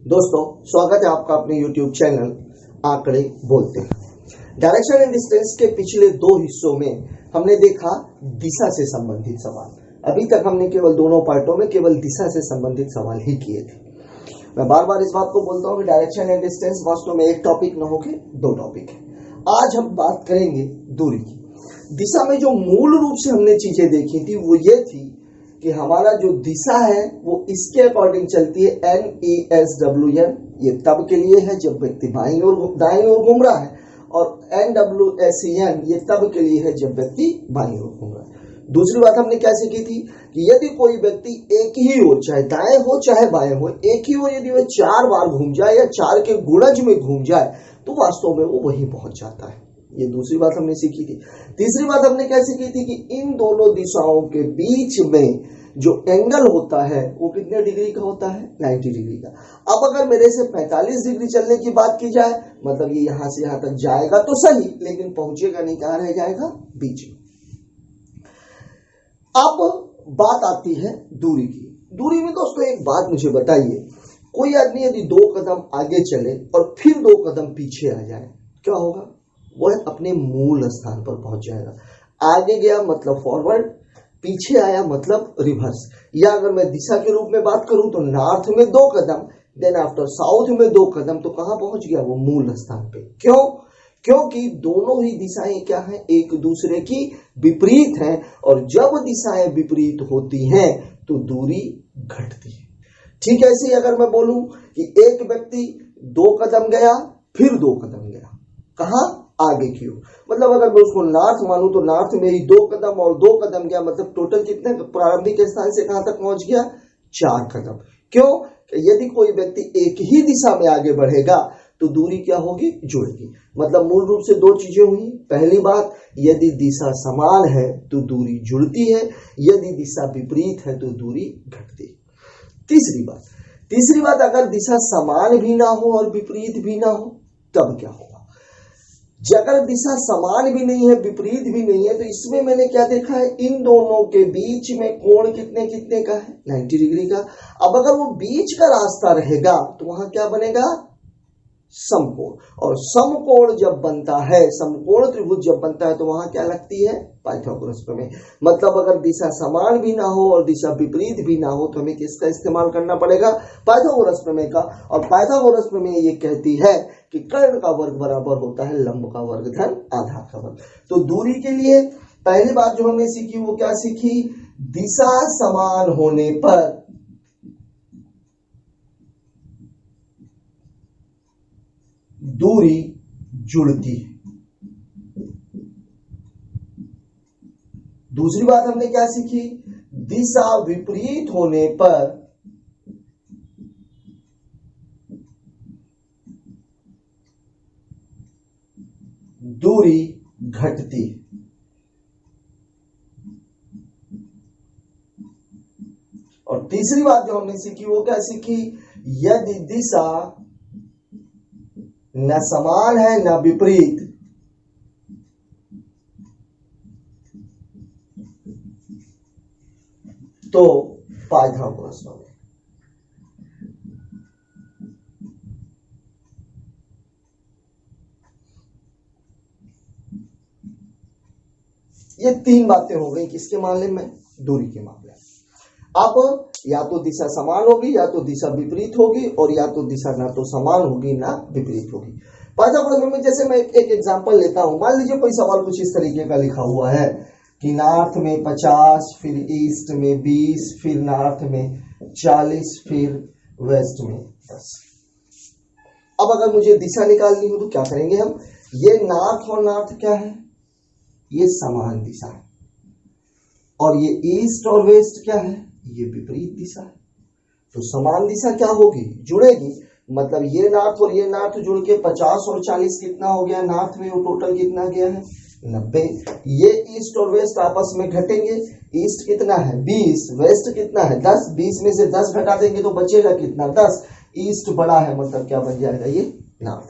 दोस्तों, स्वागत है आपका अपने YouTube चैनल आंकड़े बोलते हैं। डायरेक्शन एंड डिस्टेंस के पिछले दो हिस्सों में हमने देखा दिशा से संबंधित सवाल। अभी तक हमने केवल दोनों पार्टों में केवल दिशा से संबंधित सवाल ही किए थे। मैं बार बार इस बात को बोलता हूं कि डायरेक्शन एंड डिस्टेंस वास्तव में एक टॉपिक न होके दो टॉपिक है। आज हम बात करेंगे दूरी की। दिशा में जो मूल रूप से हमने चीजें देखी थी वो ये थी कि हमारा जो दिशा है वो इसके अकॉर्डिंग चलती है NESWN, ये तब के लिए है जब व्यक्ति बाईं ओर दाईं ओर घूम रहा है, और NWSEN ये तब के लिए है जब व्यक्ति बाईं ओर घूम रहा है। दूसरी बात हमने क्या सीखी थी कि यदि कोई व्यक्ति एक ही ओर, चाहे दाएं हो चाहे बाएं हो, एक ही ओर यदि वह 4 बार घूम जाए या 4 के गुणज में घूम जाए तो वास्तव में वो वहीं पहुंच जाता है। ये दूसरी बात हमने सीखी थी। तीसरी बात हमने क्या सीखी थी कि इन दोनों दिशाओं के बीच में जो एंगल होता है वो कितने डिग्री का होता है? 90 डिग्री का। अब अगर मेरे से 45 डिग्री चलने की बात की जाए, मतलब ये यहां से यहां तक जाएगा तो सही, लेकिन पहुंचेगा नहीं, कहां रह जाएगा? बीच में। अब बात आती है दूरी की। दूरी में दोस्तों एक बात मुझे बताइए, कोई आदमी यदि 2 कदम आगे चले और फिर 2 कदम पीछे आ जाए, क्या होगा? वह अपने मूल स्थान पर पहुंच जाएगा। आगे गया मतलब फॉरवर्ड, पीछे आया मतलब रिवर्स। या अगर मैं दिशा के रूप में बात करूं तो नॉर्थ में 2 कदम, देन आफ्टर साउथ में 2 कदम, तो कहां पहुंच गया? वो मूल स्थान पे। क्यों? क्योंकि दोनों ही दिशाएं क्या हैं? एक दूसरे की विपरीत हैं, और जब दिशाएं विपरीत होती हैं तो दूरी घटती है। ठीक ऐसे ही अगर मैं बोलूं कि एक व्यक्ति 2 कदम गया फिर 2 कदम गया, कहां? आगे की ओर, मतलब अगर मैं उसको नॉर्थ मानूं तो नॉर्थ में ही 2 कदम और 2 कदम गया, मतलब टोटल कितने? प्रारंभिक स्थान से कहां तक पहुंच गया? 4 कदम। क्यों? यदि कोई व्यक्ति एक ही दिशा में आगे बढ़ेगा तो दूरी क्या होगी? जुड़ेगी। मतलब मूल रूप से 2 चीजें हुई। पहली बात, यदि दिशा समान है तो दूरी जुड़ती है, यदि दिशा विपरीत है तो दूरी घटती है। तीसरी बात, अगर दिशा समान भी ना हो और विपरीत भी ना हो तब क्या होगा? अगर दिशा समान भी नहीं है विपरीत भी नहीं है तो इसमें मैंने क्या देखा है? इन दोनों के बीच में कोण कितने कितने का है? 90 डिग्री का। अब अगर वो बीच का रास्ता रहेगा तो वहां क्या बनेगा? समकोण। और समकोण जब बनता है, समकोण त्रिभुज जब बनता है तो वहां क्या लगती है? पाइथागोरस प्रमेय। मतलब अगर दिशा समान भी ना हो और दिशा विपरीत भी ना हो तो हमें किसका इस्तेमाल करना पड़ेगा? पाइथागोरस प्रमेय का। और पाइथागोरस प्रमेय ये कहती है कि कर्ण का वर्ग बराबर होता है लंब का वर्ग धन आधार का वर्ग। तो दूरी के लिए पहली बात जो हमने सीखी वो क्या सीखी? दिशा समान होने पर दूरी जुड़ती है। दूसरी बात हमने क्या सीखी? दिशा विपरीत होने पर दूरी घटती है। और तीसरी बात जो हमने सीखी वो क्या सीखी? यदि दिशा न समान है न विपरीत तो पाइथागोरस प्रमेय। ये 3 बातें हो गई किसके मामले में? दूरी के मामले में। अब या तो दिशा समान होगी या तो दिशा विपरीत होगी, और या तो दिशा ना तो समान होगी ना विपरीत होगी। पाइथागोरस में जैसे मैं एक एग्जांपल लेता हूं। मान लीजिए कोई सवाल कुछ इस तरीके का लिखा हुआ है कि नॉर्थ में 50, फिर ईस्ट में 20, फिर नॉर्थ में 40, फिर वेस्ट में 10। अब अगर मुझे दिशा निकालनी हो तो क्या करेंगे हम? ये नॉर्थ और नॉर्थ क्या है? ये समान दिशा है। और ये ईस्ट और वेस्ट क्या है? ये विपरीत दिशा है। तो समान दिशा क्या होगी? जुड़ेगी। मतलब ये नॉर्थ और ये नॉर्थ जुड़ के 50 और 40 कितना हो गया? नॉर्थ में वो टोटल कितना गया है? 90। ये ईस्ट और वेस्ट आपस में घटेंगे। ईस्ट कितना है? 20, वेस्ट कितना है? 10। 20 में से 10 घटा देंगे तो बचेगा कितना? 10। ईस्ट बड़ा है, मतलब क्या बन जाएगा? ये नॉर्थ।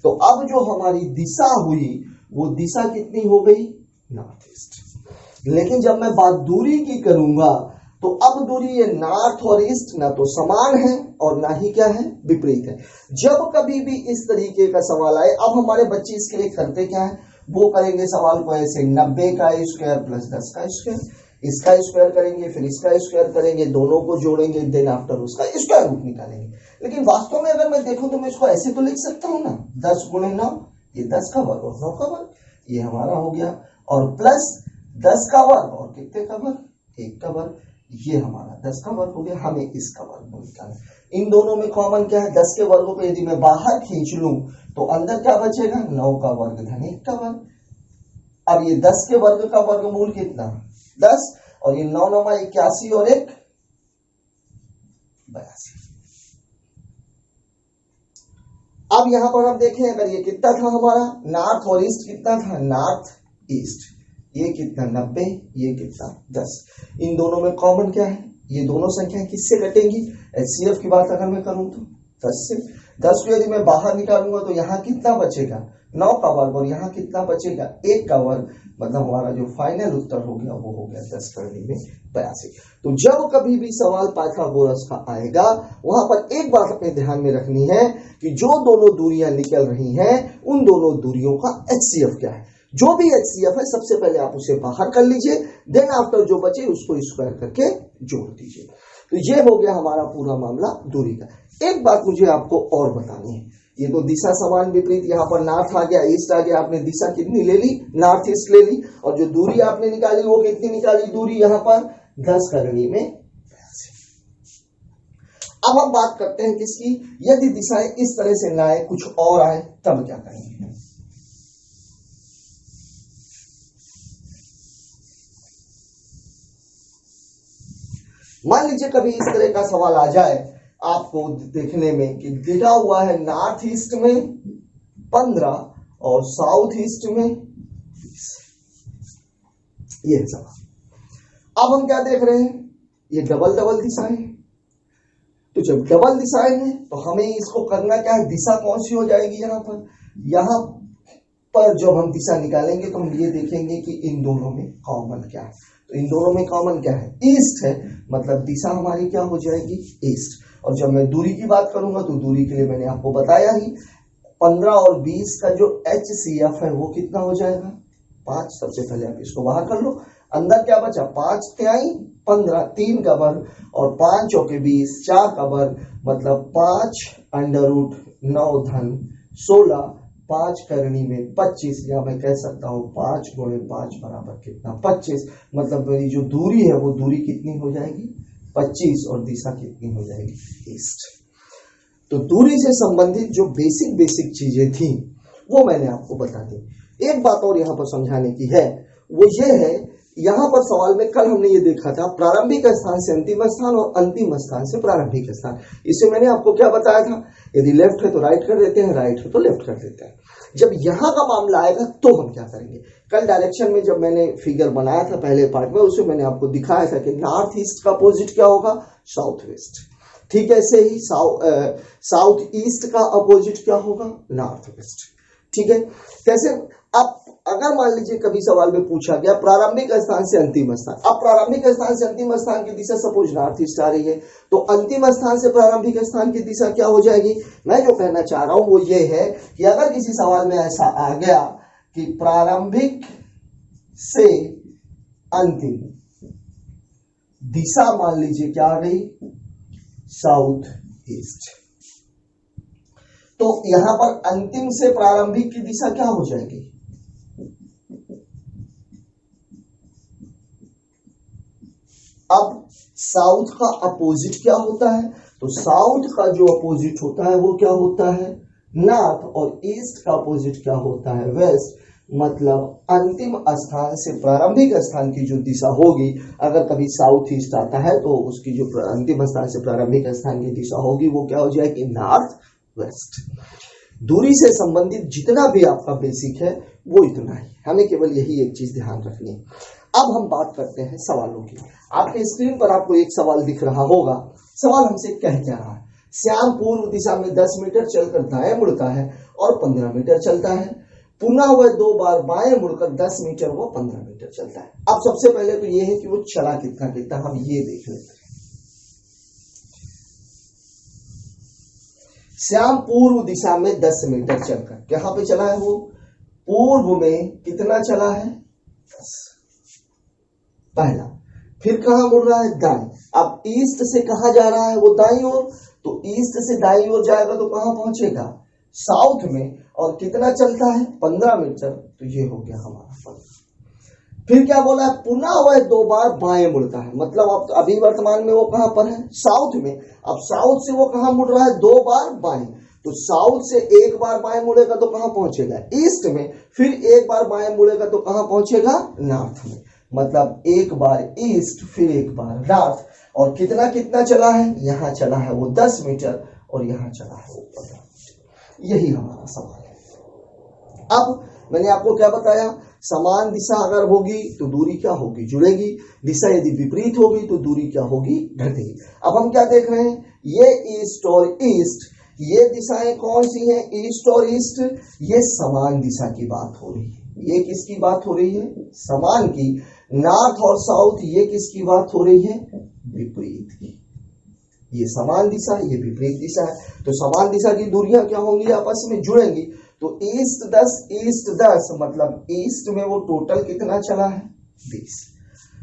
तो अब जो हमारी दिशा हुई वो दिशा कितनी हो गई? North east. लेकिन जब मैं बात दूरी की करूंगा तो अब दूरी ये नॉर्थ और ईस्ट ना तो समान है और ना ही क्या है, विपरीत है। जब कभी भी इस तरीके का सवाल आए, अब हमारे बच्चे इसके लिए करते क्या है, वो करेंगे सवाल को ऐसे 90 का स्क्वायर प्लस 10 का स्क्वायर, इसका स्क्वायर करेंगे, फिर इसका स्क्वायर करेंगे, दोनों को जोड़ेंगे, देन आफ्टर उसका स्क्वायर रूट निकालेंगे। लेकिन वास्तव में अगर मैं देखूं तो मैं इसको ऐसे तो लिख सकता हूं ना, 10 गुणे 9, ये 10 का वर्ग और 9 का वर्ग, ये हमारा हो गया, और प्लस 10 का वर्ग और कितने का वर्ग, 1 का वर्ग, ये हमारा 10 का वर्ग हो गया। हमें इसका वर्ग निकालना है। इन दोनों में कॉमन क्या है, 10 के वर्गों को यदि मैं बाहर खींच लूं तो अंदर क्या बचेगा, 9 का वर्ग धन 1 का वर्ग। अब ये 10 के वर्ग का वर्गमूल कितना, 10, और ये 9 9 81 और 1 82। अब यहां पर हम देखें, अगर ये कितना था हमारा, नॉर्थ और ईस्ट कितना था, नॉर्थ ईस्ट, ये कितना 90, ये कितना 10। इन दोनों में कॉमन क्या है, ये दोनों संख्याएं किससे कटेंगी, एचसीएफ की बात अगर मैं करूं तो 10 से। 10 को यदि मैं बाहर निकालूंगा तो यहाँ कितना बचेगा, 9 का वर्ग, और यहाँ कितना बचेगा, 1 का वर्ग। मतलब हमारा जो फाइनल उत्तर हो गया वो हो गया 10 करने में 82। तो जब कभी भी सवाल पाइथागोरस का आएगा, वहां पर एक बात अपने ध्यान में रखनी है कि जो दोनों दूरियां निकल रही हैं उन दोनों दूरियों का एचसीएफ क्या है। जो भी एचसीएफ है सबसे पहले आप उसे बाहर कर लीजिए, देन आफ्टर जो बचे उसको स्क्वायर करके जोड़ दीजिए। तो ये हो गया हमारा पूरा मामला दूरी का। एक बात मुझे आपको और बतानी है, ये तो दिशा समान विपरीत, यहाँ पर नॉर्थ आ गया, ईस्ट आ गया, आपने दिशा कितनी ले ली, नॉर्थ ईस्ट ले ली, और जो दूरी आपने निकाली वो कितनी निकाली, दूरी यहाँ पर 10 करनी में 82। अब हम बात करते हैं किसकी, यदि दिशाएं इस तरह से ना आए, कुछ और आए, तब क्या करेंगे। मान लीजिए कभी इस तरह का सवाल आ जाए आपको देखने में कि दिया हुआ है नॉर्थ ईस्ट में 15 और साउथ ईस्ट में 20, ये सवाल। अब हम क्या देख रहे हैं, ये डबल डबल दिशाएं। तो जब डबल दिशाएं हैं तो हमें इसको करना क्या है, दिशा कौन सी हो जाएगी, यहां पर जब हम दिशा निकालेंगे तो हम ये देखेंगे कि इन दोनों में कॉमन क्या है। तो इन दोनों में कॉमन क्या है, ईस्ट है, मतलब दिशा हमारी क्या हो जाएगी, ईस्ट। और जब मैं दूरी की बात करूंगा तो दूरी के लिए मैंने आपको बताया ही, 15 और 20 का जो एचसीएफ है वो कितना हो जाएगा, 5। सबसे पहले आप इसको बाहर कर लो, अंदर क्या बचा, 5 त्याई 15, 3 का वर्ग, और 5 चौके 20, 4 का वर्ग, मतलब 5 अंडर रूट 9 धन 16, 5 करनी में 25, या मैं कह सकता हूं 5 गुणे 5 बराबर कितना, 25। मतलब मेरी जो दूरी है वो दूरी कितनी हो जाएगी, 25, और दिशा कितनी हो जाएगी, ईस्ट। तो दूरी से संबंधित जो बेसिक चीजें थी वो मैंने आपको बता दी। एक बात और यहाँ पर समझाने की है, वो ये है, यहाँ पर सवाल में कल हमने ये देखा था प्रारंभिक स्थान से अंतिम स्थान और अंतिम स्थान से प्रारंभिक स्थान। इससे मैंने आपको क्या बताया था, यदि लेफ्ट है तो राइट कर देते हैं, राइट है तो लेफ्ट कर देते हैं। जब यहाँ का मामला आएगा तो हम क्या करेंगे, कल डायरेक्शन में जब मैंने फिगर बनाया था पहले पार्ट में, उसमें मैंने आपको दिखाया था कि नॉर्थ ईस्ट का अपोजिट क्या होगा, साउथ वेस्ट। ठीक है, ऐसे ही साउथ ईस्ट का अपोजिट क्या होगा, नॉर्थ वेस्ट। ठीक है, कैसे, अब अगर मान लीजिए कभी सवाल में पूछा गया प्रारंभिक स्थान से अंतिम स्थान, अब प्रारंभिक स्थान से अंतिम स्थान की दिशा सपोज नॉर्थ ईस्ट आ रही है, तो अंतिम स्थान से प्रारंभिक स्थान की दिशा क्या हो जाएगी। मैं जो कहना चाह रहा हूं वो ये है कि अगर किसी सवाल में ऐसा आ गया कि प्रारंभिक से अंतिम दिशा मान लीजिए क्या आ गई, साउथ ईस्ट, तो यहां पर अंतिम से प्रारंभिक की दिशा क्या हो जाएगी, अब साउथ का अपोजिट क्या होता है, तो साउथ का जो अपोजिट होता है वो क्या होता है, नॉर्थ, और ईस्ट का अपोजिट क्या होता है, वेस्ट। मतलब अंतिम स्थान से प्रारंभिक स्थान की जो दिशा होगी, अगर कभी साउथ ईस्ट आता है तो उसकी जो अंतिम स्थान से प्रारंभिक स्थान की दिशा होगी वो क्या हो जाएगी, नॉर्थ वेस्ट। दूरी से संबंधित जितना भी आपका बेसिक है वो इतना ही, हमें केवल यही एक चीज ध्यान रखनी है। अब हम बात करते हैं सवालों की। आपके स्क्रीन पर आपको एक सवाल दिख रहा होगा, सवाल हमसे कह क्या रहा है, श्याम पूर्व दिशा में 10 मीटर चलकर दाएं मुड़ता है और 15 मीटर चलता है, पुनः वह 2 बार बाएं मुड़कर 10 मीटर व 15 मीटर चलता है। अब सबसे पहले तो ये है कि वो चला कितना कितना, हम ये देख लेते हैं। श्याम पूर्व दिशा में 10 मीटर चलकर, कहां पे चला है वो, पूर्व में कितना चला है, 10, पहला। फिर कहां मुड़ रहा है, दाएं। अब ईस्ट से कहां जा रहा है वो, दाईं ओर, तो ईस्ट से दाईं ओर जाएगा तो कहां पहुंचेगा, साउथ में, और कितना चलता है, 15 मीटर, तो ये हो गया हमारा 15। फिर क्या बोला है, पुनः वह 2 बार बाएं मुड़ता है, मतलब अब अभी वर्तमान में वो कहां पर है, साउथ में। अब साउथ से वो कहां मुड़ रहा है, 2 बार बाएं, तो साउथ से 1 बार बाएं मुड़ेगा तो कहां पहुंचेगा, ईस्ट में। फिर 1 बार बाएं मुड़ेगा तो कहां पहुंचेगा, नॉर्थ में। मतलब 1 बार ईस्ट, फिर 1 बार नॉर्थ। और कितना कितना चला है, यहां चला है वो 10 मीटर और यहां चला है वो 15 मीटर। यही हमारा सवाल है। अब मैंने आपको क्या बताया, समान दिशा अगर होगी तो दूरी क्या होगी, जुड़ेगी। दिशा यदि विपरीत होगी तो दूरी क्या होगी, घटेगी। अब हम क्या देख रहे हैं, ये ईस्ट और ईस्ट, ये दिशाएं कौन सी हैं, ईस्ट और ईस्ट, ये समान दिशा की बात हो रही है। ये किसकी बात हो रही है, समान की। नॉर्थ और साउथ, ये किसकी बात हो रही है, विपरीत की। ये समान दिशा, ये विपरीत दिशा है। तो समान दिशा की दूरियां क्या होंगी, आपस में जुड़ेंगी। तो ईस्ट 10 ईस्ट 10, मतलब ईस्ट में वो टोटल कितना चला है, 20।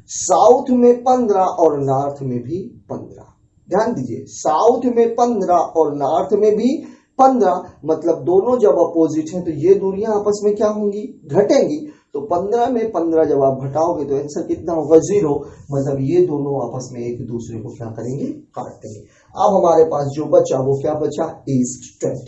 साउथ में 15 और नॉर्थ में भी 15। ध्यान दीजिए, साउथ में 15 और नॉर्थ में भी 15, मतलब दोनों जब अपोजिट हैं तो ये दूरियां आपस में क्या होंगी, घटेंगी। तो 15 में 15 जब आप घटाओगे तो आंसर कितना होगा, 0। मतलब ये दोनों आपस में एक दूसरे को क्या करेंगे, काट देंगे। अब हमारे पास जो बचा वो क्या बचा, ईस्ट 20।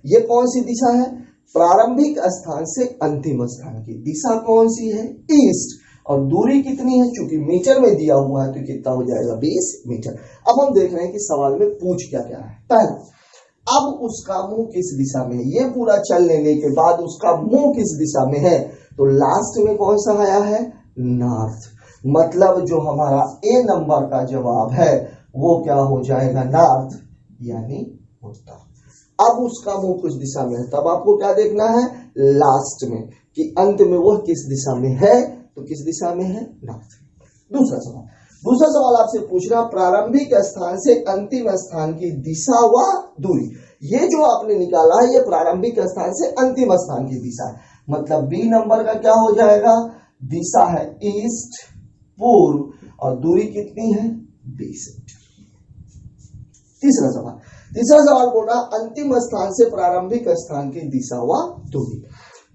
ये कौन सी दिशा है, प्रारंभिक स्थान से अंतिम स्थान की दिशा कौन सी है, ईस्ट। और दूरी कितनी है, चूंकि मीटर में दिया हुआ है तो कितना हो जाएगा, 20 मीटर। अब हम देख रहे हैं कि सवाल में पूछ क्या क्या है। पहला, अब उसका मुंह किस दिशा में है, ये पूरा चल लेने के बाद उसका मुंह किस दिशा में है, तो लास्ट में कौन सा आया है, नॉर्थ। मतलब जो हमारा ए नंबर का जवाब है वो क्या हो जाएगा, नॉर्थ, यानी उत्तर। अब उसका मुंह किस दिशा में है, तब आपको क्या देखना है, लास्ट में, कि अंत में वह किस दिशा में है, तो किस दिशा में है, नॉर्थ। दूसरा सवाल आपसे पूछ रहा, प्रारंभिक स्थान से अंतिम स्थान की दिशा व दूरी। ये जो आपने निकाला है ये प्रारंभिक स्थान से अंतिम स्थान की दिशा है। मतलब बी नंबर का क्या हो जाएगा, दिशा है ईस्ट पूर्व, और दूरी कितनी है, 20 मीटर। तीसरा सवाल बोल रहा, अंतिम स्थान से प्रारंभिक स्थान की दिशा व दूरी।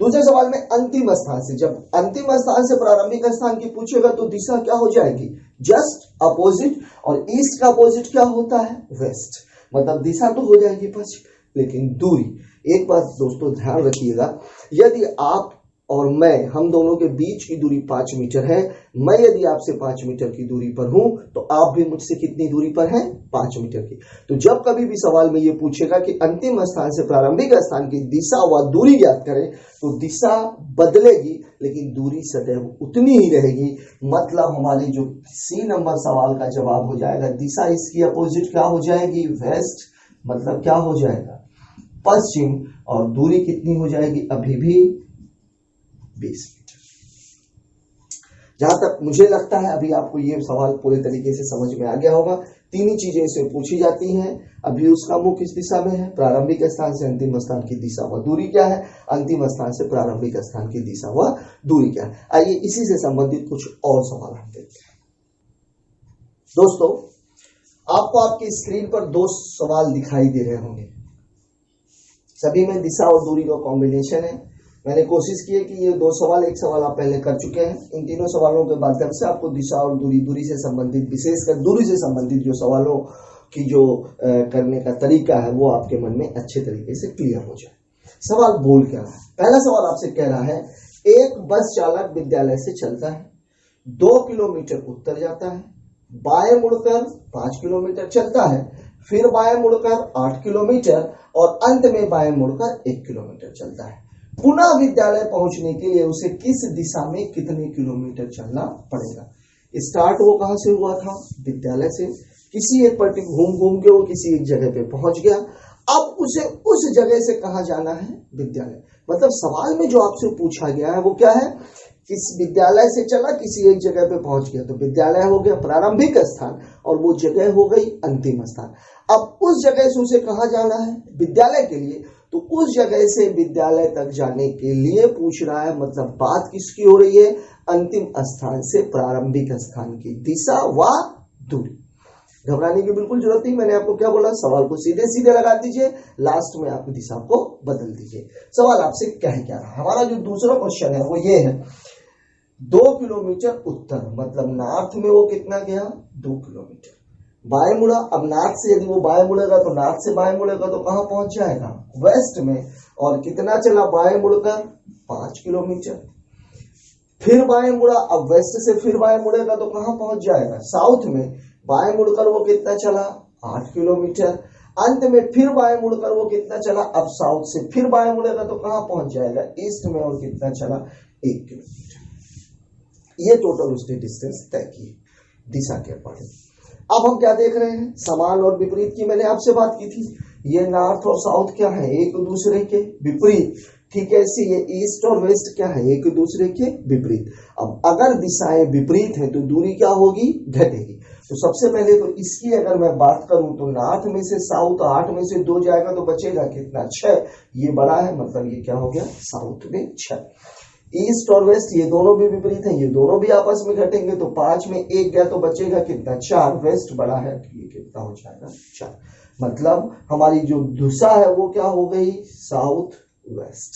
दूसरे सवाल में अंतिम स्थान से, जब अंतिम स्थान से प्रारंभिक स्थान की पूछेगा तो दिशा क्या हो जाएगी, जस्ट अपोजिट। और ईस्ट का अपोजिट क्या होता है, वेस्ट। मतलब दिशा तो हो जाएगी पश्चिम, लेकिन दूरी, एक बात दोस्तों ध्यान रखिएगा, यदि आप और मैं, हम दोनों के बीच की दूरी 5 मीटर है, मैं यदि आपसे 5 मीटर की दूरी पर हूं तो आप भी मुझसे कितनी दूरी पर हैं, 5 मीटर की। तो जब कभी भी सवाल में ये पूछेगा कि अंतिम स्थान से प्रारंभिक स्थान की दिशा व दूरी ज्ञात करें, तो दिशा बदलेगी लेकिन दूरी सदैव उतनी ही रहेगी। मतलब हमारी जो सी नंबर सवाल का जवाब हो जाएगा, दिशा इसकी अपोजिट क्या हो जाएगी, वेस्ट, मतलब क्या हो जाएगा, पश्चिम, और दूरी कितनी हो जाएगी, अभी भी 20 मीटर। जहां तक मुझे लगता है अभी आपको ये सवाल पूरे तरीके से समझ में आ गया होगा। 3 ही चीजें इसमें पूछी जाती हैं। अभी उसका मुंह किस दिशा में है, प्रारंभिक स्थान से अंतिम स्थान की दिशा व दूरी क्या है, अंतिम स्थान से प्रारंभिक स्थान की दिशा व दूरी क्या है। आइए इसी से संबंधित कुछ और सवाल हम देखते हैं। दोस्तों, आपको आपकी स्क्रीन पर 2 सवाल दिखाई दे रहे होंगे, सभी में दिशा और दूरी का कॉम्बिनेशन है। मैंने कोशिश की है कि ये 2 सवाल, एक सवाल आप पहले कर चुके हैं। इन तीनों सवालों के माध्यम से आपको दिशा और दूरी से संबंधित, विशेषकर दूरी से संबंधित जो सवालों की जो करने का तरीका है वो आपके मन में अच्छे तरीके से क्लियर हो जाए। सवाल बोल क्या रहा है, पहला सवाल आपसे कह रहा है, एक बस चालक विद्यालय से चलता है, 2 किलोमीटर उत्तर जाता है, बाएं मुड़कर 5 किलोमीटर चलता है, फिर बाएं मुड़कर 8 किलोमीटर और अंत में बाएं मुड़कर 1 किलोमीटर चलता है। पुनः विद्यालय पहुंचने के लिए उसे किस दिशा में कितने किलोमीटर चलना पड़ेगा। स्टार्ट वो कहां से हुआ था, विद्यालय से, किसी एक घूम के वो किसी एक जगह पे पहुंच गया, अब उसे उस जगह से कहाँ जाना है? विद्यालय। मतलब सवाल में जो आपसे पूछा गया है वो क्या है? किस विद्यालय से चला, किसी एक जगह पे पहुंच गया, तो विद्यालय हो गया प्रारंभिक स्थान और वो जगह हो गई अंतिम स्थान। अब उस जगह से उसे कहाँ जाना है? विद्यालय के लिए। तो उस जगह से विद्यालय तक जाने के लिए पूछ रहा है, मतलब बात किसकी हो रही है? अंतिम स्थान से प्रारंभिक स्थान की दिशा व दूरी। घबराने की बिल्कुल जरूरत नहीं। मैंने आपको क्या बोला? सवाल को सीधे सीधे लगा दीजिए, लास्ट में आपकी दिशा को बदल दीजिए। सवाल आपसे क्या रहा? हमारा जो दूसरा क्वेश्चन है वो ये है, 2 किलोमीटर उत्तर, मतलब नॉर्थ में वो कितना गया? 2 किलोमीटर। बाएं मुड़ा, अब नॉर्थ से यदि वो बाएं मुड़ेगा तो नॉर्थ से बाएं मुड़ेगा तो कहां पहुंच जाएगा? वेस्ट में। और कितना चला बाएं मुड़कर? 5 किलोमीटर। फिर बाएं मुड़ा, अब वेस्ट से फिर बाएं मुड़ेगा तो कहां पहुंच जाएगा? साउथ में। बाएं मुड़कर वो कितना चला? 8 किलोमीटर। अंत में फिर बाएं मुड़कर वो कितना चला? अब साउथ से फिर बाएं मुड़ेगा तो कहां पहुंच जाएगा? ईस्ट में। और कितना चला? 1 किलोमीटर। ये टोटल उसने डिस्टेंस तय की दिशा के अकॉर्डिंग। अब हम क्या देख रहे हैं? समान और विपरीत की मैंने आपसे बात की थी। ये नॉर्थ और साउथ क्या है? एक दूसरे के विपरीत। ठीक है, ऐसे ये ईस्ट और वेस्ट क्या है? एक दूसरे के विपरीत। अब अगर दिशाएं विपरीत हैं तो दूरी क्या होगी? घटेगी। तो सबसे पहले तो इसकी अगर मैं बात करूं तो नॉर्थ में से साउथ 8 में से 2 जाएगा तो बचेगा कितना? 6। ये बड़ा है, मतलब ये क्या हो गया? साउथ में 6। ईस्ट और वेस्ट ये दोनों भी विपरीत हैं, ये दोनों भी आपस में घटेंगे तो 5 में 1 गया तो बचेगा कितना? 4। वेस्ट बड़ा है तो ये कितना हो जाएगा? 4। मतलब हमारी जो दिशा है वो क्या हो गई? South west.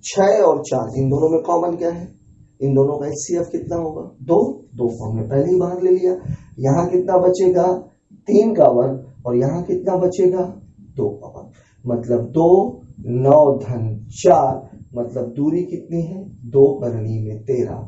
6 और 4 इन दोनों में कॉमन क्या है? इन दोनों का HCF कितना होगा? 2 को हमने पहले ही बाहर ले लिया। यहाँ कितना बचेगा? 3 का वर्ग। और यहाँ कितना बचेगा? 2 का वर्ग। मतलब 2 9 धन 4, मतलब दूरी कितनी है? 2 करनी में 13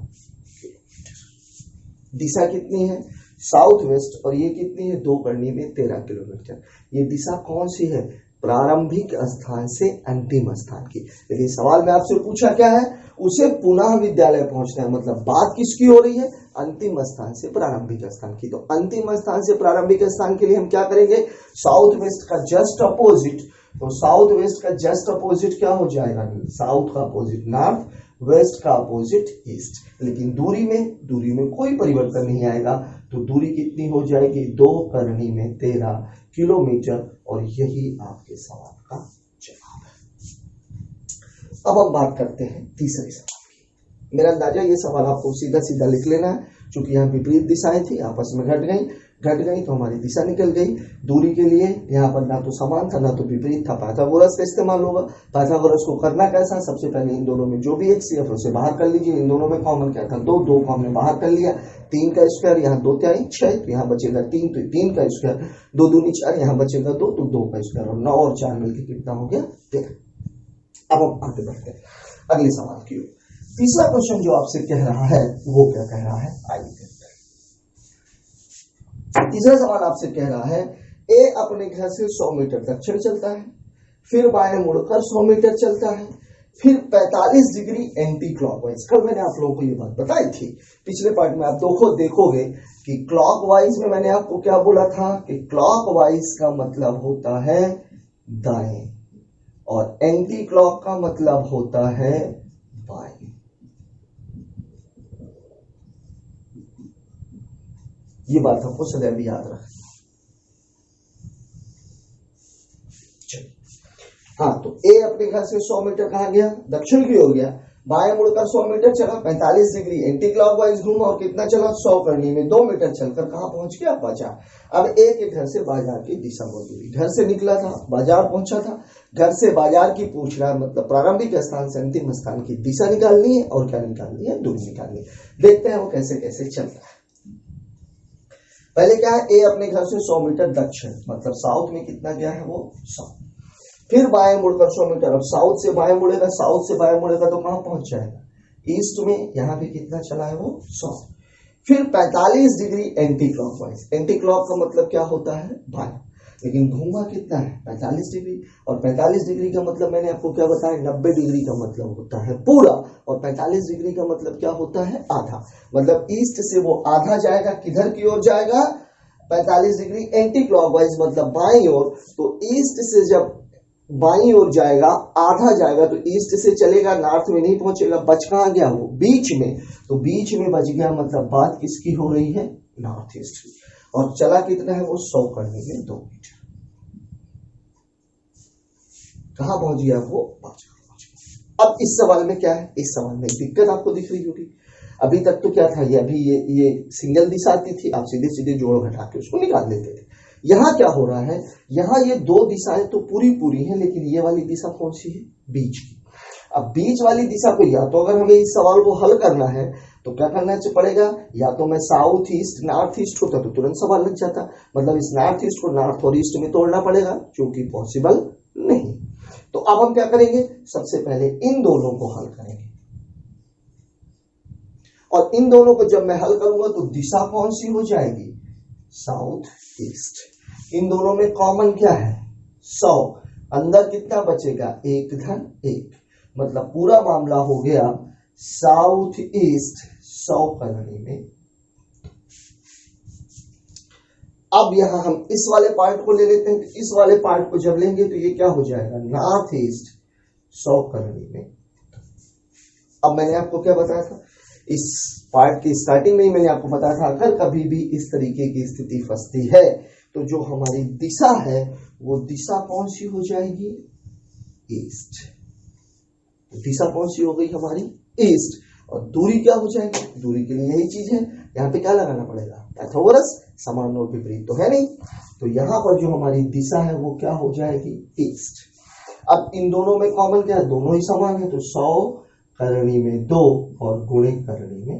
किलोमीटर। दिशा कितनी है? South west. और ये कितनी है? 2 करनी में 13 किलोमीटर। ये दिशा कौन सी है? प्रारंभिक स्थान से अंतिम स्थान की। लेकिन सवाल में आपसे पूछा क्या है? उसे पुनः विद्यालय पहुंचना है। मतलब बात किसकी हो रही है? अंतिम स्थान से प्रारंभिक स्थान की। तो अंतिम स्थान से प्रारंभिक स्थान के लिए हम क्या करेंगे? साउथ वेस्ट का जस्ट अपोजिट। तो साउथ वेस्ट का जस्ट अपोजिट क्या हो जाएगा? साउथ का अपोजिट नॉर्थ, वेस्ट का अपोजिट ईस्ट। लेकिन दूरी में कोई परिवर्तन नहीं आएगा। तो दूरी कितनी हो जाएगी? 2 करनी में 13 किलोमीटर। और यही आपके सवाल का जवाब है। अब हम बात करते हैं तीसरे सवाल की। मेरा अंदाजा ये सवाल आपको सीधा सीधा लिख लेना है, क्योंकि यहाँ विपरीत दिशाएं थी, आपस में घट गई तो हमारी दिशा निकल गई। दूरी के लिए यहाँ पर ना तो समान था ना तो विपरीत था, पाइथागोरस का इस्तेमाल होगा। पाइथागोरस को करना कैसा? सबसे पहले इन दोनों में जो भी HCF उसे बाहर कर लीजिए। इन दोनों में कॉमन क्या था? 2 को हमने बाहर कर लिया। 3 का स्क्वायर, यहाँ 2 तिहाई 6, तो यहाँ बचेगा 3, तो 3 का स्क्वायर, 2 दूनी 4, यहाँ बचेगा 2, तो 2 का स्क्वायर। और 9 और 4 मिलकर कितना हो गया? 13। अब हम आगे बढ़ते हैं अगले सवाल की ओर। तीसरा क्वेश्चन जो आपसे कह रहा है वो क्या कह रहा है? आइए तीसरा सवाल आपसे कह रहा है, ए अपने घर से 100 मीटर दक्षिण चलता है, फिर बाएं मुड़कर 100 मीटर चलता है, फिर 45 डिग्री एंटी क्लॉकवाइज। कल मैंने आप लोगों को ये बात बताई थी पिछले पार्ट में। आप देखोगे कि क्लॉकवाइज में मैंने आपको क्या बोला था कि क्लॉकवाइज का मतलब होता है दाएं और एंटी क्लॉक का मतलब होता है बाएं। ये बात आपको सदैव याद रखना। हाँ, तो ए अपने घर से 100 मीटर कहाँ गया? दक्षिण की ओर गया। बाएं मुड़कर 100 मीटर चला, 45 डिग्री एंटी क्लॉकवाइज घूमा और कितना चला? 100 करनी में 2 मीटर चलकर कहाँ पहुंच गया? बाजार। अब ए के घर से बाजार की दिशा मौजूद। घर से निकला था, बाजार पहुंचा था, घर से बाजार की पूछ रहा है, मतलब प्रारंभिक स्थान से अंतिम स्थान की दिशा निकालनी है। और क्या निकालनी है? दूरी निकालनी है। देखते हैं वो कैसे कैसे चलता है। पहले क्या है? ए अपने घर से 100 मीटर दक्षिण, मतलब साउथ में कितना गया है? वो 100। फिर बाएं मुड़कर 100 मीटर। अब साउथ से बाएं मुड़ेगा, तो कहां पहुंच जाएगा? ईस्ट में। यहां पे कितना चला है? वो 100। फिर 45 degree anti clockwise. Anti clock का मतलब क्या होता है? बाएं। लेकिन घूमा कितना है? 45 डिग्री। और 45 डिग्री का मतलब मैंने आपको क्या बताया? 90 डिग्री का मतलब होता है पूरा। और 45 डिग्री का मतलब क्या होता है? आधा। मतलब ईस्ट से वो आधा जाएगा, किधर की ओर जाएगा? 45 डिग्री एंटी क्लॉकवाइज मतलब बाईं ओर, तो ईस्ट से जब बाईं ओर जाएगा, आधा जाएगा तो ईस्ट से चलेगा, नॉर्थ में नहीं पहुंचेगा, बच कहां गया वो बीच में, तो बीच में बच गया, मतलब बात किसकी हो रही है, नॉर्थ ईस्ट की। और चला कितना है वो 100 करने में 2 मीटर। कहां पहुंच गया वो, 5 पहुंच गया। अब इस सवाल में क्या है, इस सवाल में दिक्कत आपको दिख रही होगी। अभी तक तो क्या था, ये अभी ये सिंगल दिशा आती थी, आप सीधे सीधे जोड़ घटा के उसको निकाल लेते थे। यहां क्या हो रहा है, यहां ये 2 दिशाएं तो पूरी पूरी हैं, लेकिन ये वाली दिशा कौन सी है, बीच की। अब बीच वाली दिशा को, या तो अगर हमें इस सवाल को हल करना है तो क्या करना पड़ेगा, या तो मैं साउथ ईस्ट नॉर्थ ईस्ट होता तो तुरंत सवाल लग जाता, मतलब इस नॉर्थ ईस्ट को नॉर्थ और ईस्ट में तोड़ना पड़ेगा, जो कि पॉसिबल नहीं। तो अब हम क्या करेंगे, सबसे पहले इन दोनों को हल करेंगे, और इन दोनों को जब मैं हल करूंगा तो दिशा कौन सी हो जाएगी, साउथ ईस्ट। इन दोनों में कॉमन क्या है, 100, अंदर कितना बचेगा, 1 धन 1, मतलब पूरा मामला हो गया साउथ ईस्ट 100 करने में। अब यहां हम इस वाले पार्ट को ले लेते हैं, तो इस वाले पार्ट को जब लेंगे तो ये क्या हो जाएगा, नॉर्थ ईस्ट 100 करने में। अब मैंने आपको क्या बताया था, इस पार्ट की स्टार्टिंग में ही मैंने आपको बताया था, अगर कभी भी इस तरीके की स्थिति फंसती है तो जो हमारी दिशा है वो दिशा कौन सी हो जाएगी, ईस्ट। दिशा कौन सी हो गई हमारी, ईस्ट। और दूरी क्या हो जाएगी, दूरी के लिए यही चीज है, यहाँ पे क्या लगाना पड़ेगा, पाइथागोरस, समान और विपरीत तो है नहीं, तो यहाँ पर जो हमारी दिशा है वो क्या हो जाएगी, ईस्ट। अब इन दोनों में कॉमन क्या है, दोनों ही समान है, तो 100 करनी में 2 और गुणे करनी में,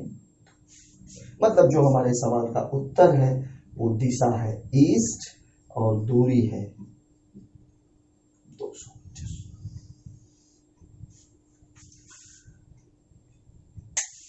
मतलब जो हमारे सवाल का उत्तर है वो दिशा है ईस्ट और दूरी है 200 मीटर।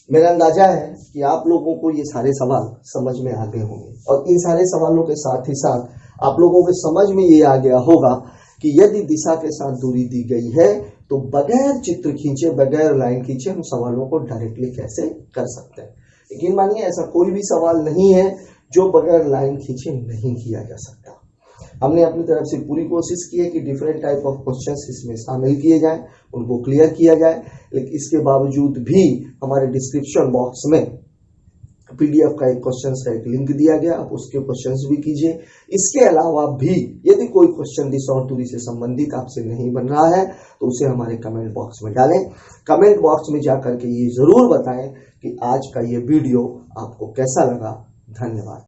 मेरा अंदाजा है कि आप लोगों को ये सारे सवाल समझ में आ गए होंगे, और इन सारे सवालों के साथ ही साथ आप लोगों के समझ में ये आ गया होगा कि यदि दिशा के साथ दूरी दी गई है तो बगैर चित्र खींचे, बगैर लाइन खींचे हम सवालों को डायरेक्टली कैसे कर सकते हैं। लेकिन मानिए ऐसा कोई भी सवाल नहीं है जो बगैर लाइन खींचे नहीं किया जा सकता। हमने अपनी तरफ से पूरी कोशिश की है कि डिफरेंट टाइप ऑफ क्वेश्चंस इसमें शामिल किए जाएं, उनको क्लियर किया जाए, लेकिन इसके बावजूद भी हमारे डिस्क्रिप्शन बॉक्स में पीडीएफ का एक क्वेश्चंस का एक लिंक दिया गया, आप उसके क्वेश्चंस भी कीजिए। इसके अलावा भी यदि कोई क्वेश्चन दिशा और दूरी से संबंधित आपसे नहीं बन रहा है तो उसे हमारे कमेंट बॉक्स में डालें। कमेंट बॉक्स में जाकर के ये जरूर बताएं कि आज का ये वीडियो आपको कैसा लगा। धन्यवाद।